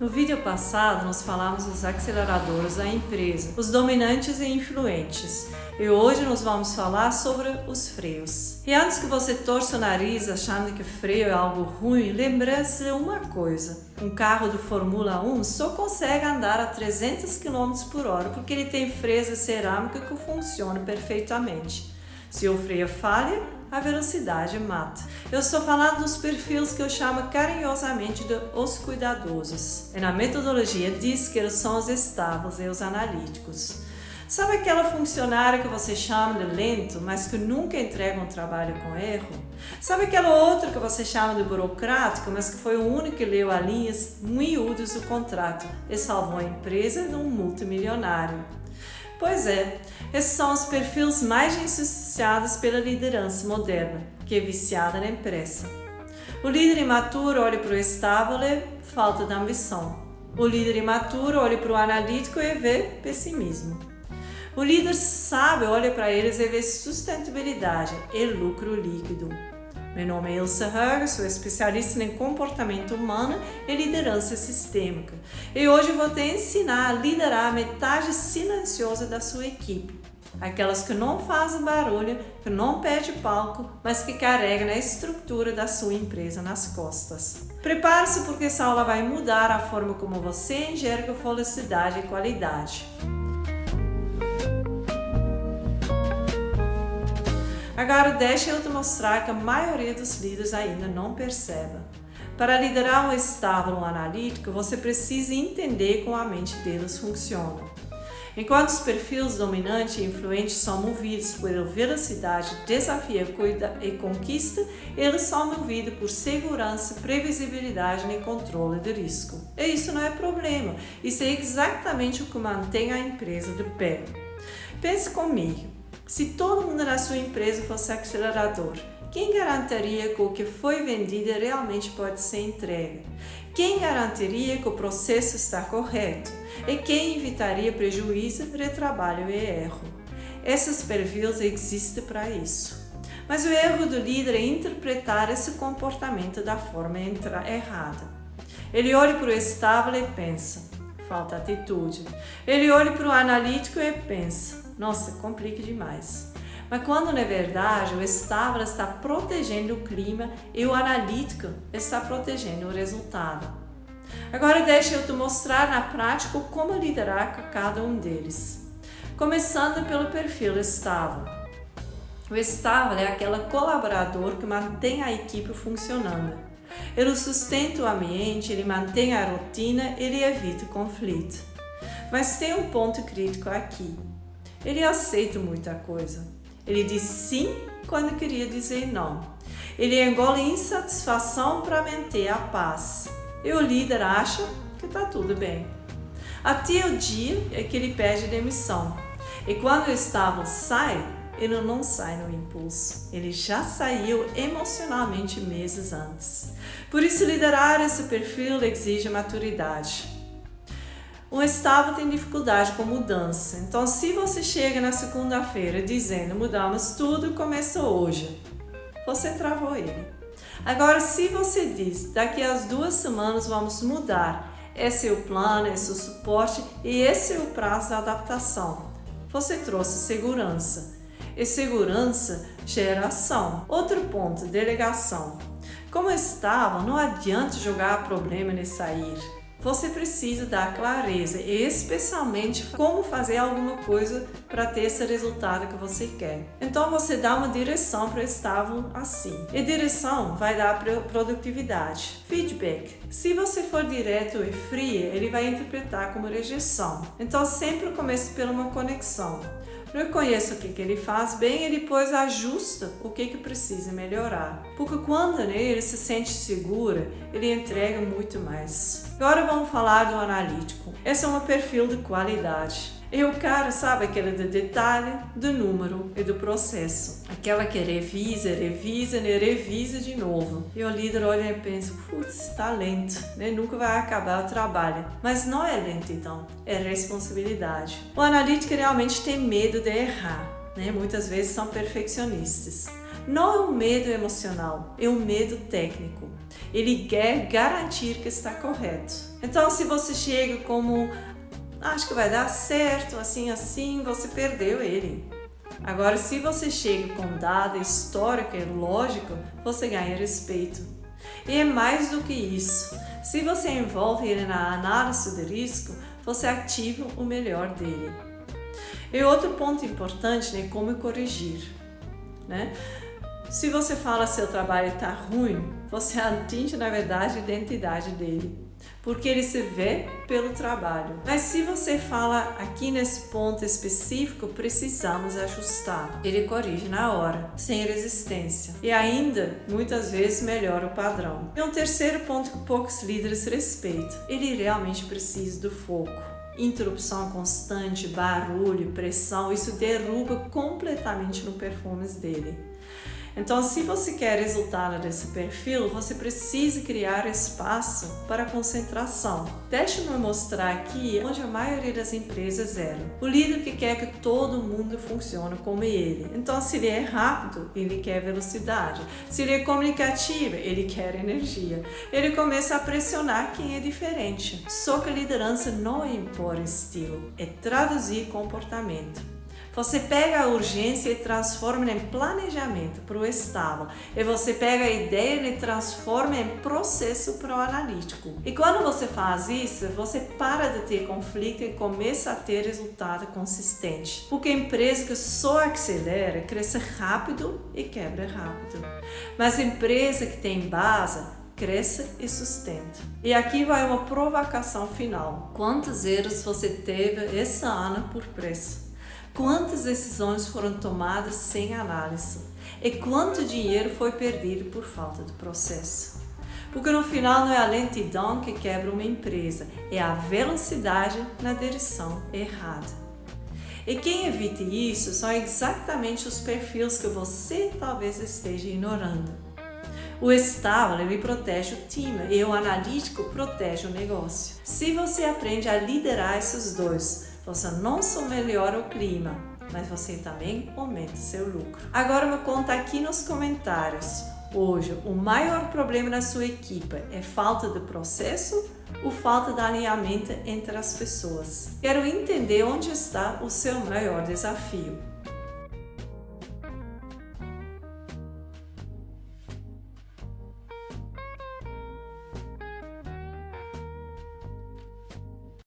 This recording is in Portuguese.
No vídeo passado, nós falamos dos aceleradores da empresa, os dominantes e influentes. E hoje nós vamos falar sobre os freios. E antes que você torça o nariz achando que freio é algo ruim, lembre-se de uma coisa. Um carro de Fórmula 1 só consegue andar a 300 km por hora porque ele tem freios de cerâmica que funcionam perfeitamente. Se o freio falha, a velocidade mata. Eu estou falando dos perfis que eu chamo carinhosamente de os cuidadosos. E na metodologia diz que eles são os estáveis e os analíticos. Sabe aquela funcionária que você chama de lento, mas que nunca entrega um trabalho com erro? Sabe aquela outra que você chama de burocrática, mas que foi o único que leu as linhas miúdas do contrato e salvou a empresa de um multimilionário? Pois é, esses são os perfis mais injustiçados pela liderança moderna, que é viciada na pressa. O líder imaturo olha para o estável e falta de ambição. O líder imaturo olha para o analítico e vê pessimismo. O líder sábio olha para eles e vê sustentabilidade e lucro líquido. Meu nome é Ilse Höger, sou especialista em comportamento humano e liderança sistêmica. E hoje vou te ensinar a liderar a metade silenciosa da sua equipe. Aquelas que não fazem barulho, que não perdem palco, mas que carregam a estrutura da sua empresa nas costas. Prepare-se porque essa aula vai mudar a forma como você enxerga felicidade e qualidade. Agora deixa eu te mostrar que a maioria dos líderes ainda não percebe. Para liderar um estável ou analítico, você precisa entender como a mente deles funciona. Enquanto os perfis dominantes e influentes são movidos por velocidade, desafio e conquista, eles são movidos por segurança, previsibilidade e controle de risco. E isso não é problema, isso é exatamente o que mantém a empresa de pé. Pense comigo. Se todo mundo na sua empresa fosse acelerador, quem garantiria que o que foi vendido realmente pode ser entregue? Quem garantiria que o processo está correto? E quem evitaria prejuízo, retrabalho e erro? Esses perfis existem para isso. Mas o erro do líder é interpretar esse comportamento da forma errada. Ele olha para o estável e pensa, falta atitude. Ele olha para o analítico e pensa, nossa, complica demais. Mas quando na verdade o estável está protegendo o clima e o analítico está protegendo o resultado. Agora deixa eu te mostrar na prática como liderar com cada um deles. Começando pelo perfil estável. O estável é aquele colaborador que mantém a equipe funcionando. Ele sustenta o ambiente, ele mantém a rotina, ele evita o conflito. Mas tem um ponto crítico aqui. Ele aceita muita coisa. Ele diz sim quando queria dizer não. Ele engole insatisfação para manter a paz. E o líder acha que está tudo bem. Até o dia é que ele pede demissão. E quando o estável sai, ele não sai no impulso. Ele já saiu emocionalmente meses antes. Por isso, liderar esse perfil exige maturidade. Um estável tem dificuldade com mudança. Então, se você chega na segunda-feira dizendo mudamos tudo, começa hoje, você travou ele. Agora, se você diz daqui a 2 semanas vamos mudar, esse é o plano, esse é o suporte e esse é o prazo da adaptação, você trouxe segurança. E segurança gera ação. Outro ponto, delegação. Como estável, não adianta jogar problema e sair. Você precisa dar clareza e especialmente como fazer alguma coisa para ter esse resultado que você quer. Então você dá uma direção para o estável assim. E direção vai dar produtividade. Feedback. Se você for direto e frio, ele vai interpretar como rejeição. Então sempre comece por uma conexão. Reconheça o que ele faz bem e depois ajusta o que precisa melhorar. Porque quando ele se sente seguro, ele entrega muito mais. Agora vamos falar do analítico. Esse é um perfil de qualidade. E o cara sabe aquele de detalhe, do número e do processo. Aquela que revisa e revisa de novo. E o líder olha e pensa, putz, tá lento, né? Nunca vai acabar o trabalho. Mas não é lentidão, é responsabilidade. O analítico realmente tem medo de errar, né? Muitas vezes são perfeccionistas. Não é um medo emocional, é um medo técnico. Ele quer garantir que está correto. Então, se você chega como acho que vai dar certo, assim, você perdeu ele. Agora, se você chega com dado histórico e lógico, você ganha respeito. E é mais do que isso. Se você envolve ele na análise de risco, você ativa o melhor dele. E outro ponto importante é como corrigir, né? Se você fala que seu trabalho está ruim, você atinge, na verdade, a identidade dele, porque ele se vê pelo trabalho. Mas se você fala aqui nesse ponto específico, precisamos ajustar. Ele corrige na hora, sem resistência. E ainda, muitas vezes, melhora o padrão. E um terceiro ponto que poucos líderes respeitam. Ele realmente precisa do foco. Interrupção constante, barulho, pressão, isso derruba completamente no performance dele. Então, se você quer resultado desse perfil, você precisa criar espaço para concentração. Deixa-me mostrar aqui onde a maioria das empresas eram. O líder que quer que todo mundo funcione como ele. Então, se ele é rápido, ele quer velocidade. Se ele é comunicativo, ele quer energia. Ele começa a pressionar quem é diferente. Só que a liderança não é impor estilo, é traduzir comportamento. Você pega a urgência e transforma em planejamento para o estável. E você pega a ideia e transforma em processo para o analítico. E quando você faz isso, você para de ter conflito e começa a ter resultado consistente. Porque a empresa que só acelera, cresce rápido e quebra rápido. Mas a empresa que tem base, cresce e sustenta. E aqui vai uma provocação final. Quantos erros você teve esse ano por preço? Quantas decisões foram tomadas sem análise? E quanto dinheiro foi perdido por falta de processo? Porque no final não é a lentidão que quebra uma empresa, é a velocidade na direção errada. E quem evita isso são exatamente os perfis que você talvez esteja ignorando. O estável, ele protege o time e o analítico protege o negócio. Se você aprende a liderar esses dois, você não só melhora o clima, mas você também aumenta seu lucro. Agora me conta aqui nos comentários. Hoje, o maior problema na sua equipe é falta de processo ou falta de alinhamento entre as pessoas? Quero entender onde está o seu maior desafio.